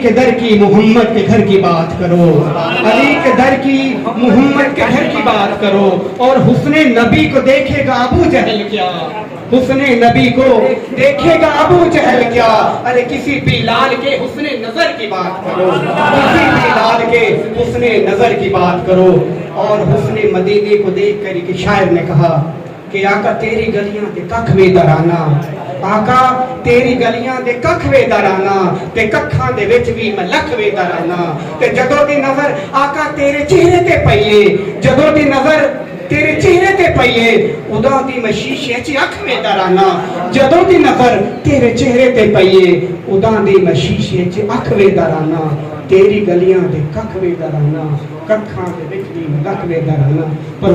के दर की मोहम्मद के घर की बात करो, अली के दर की मोहम्मद के घर की बात करो। और हुस्ने नबी को देखेगा अबू जहल क्या, हुस्ने नबी को देखेगा अबू जहल क्या। अरे किसी बिलाल के हुस्ने नजर की बात करो, किसी बिलाल के हुस्ने नजर की बात करो। और हुस्ने मदीने को देख कर एक शायर ने कहा कि आका तेरी गलियां दे कख वे दराना, आका तेरी गलियां दे कख वे दराना, ते कखां दे विच भी मैं लख वे दराना। ते जदों दी नजर आका तेरे चेहरे ते पईए, जदों दी नजर तेरे चेहरे ते पईए, उदा दी मैं शीशे च अख वे दराना। जदों दी नजर तेरे चेहरे ते पईए, उदा दी मैं शीशे च अख वे दराना। तेरी गलियां दे कख वे दराना, कखां दे विच भी मैं लख वे दराना। पर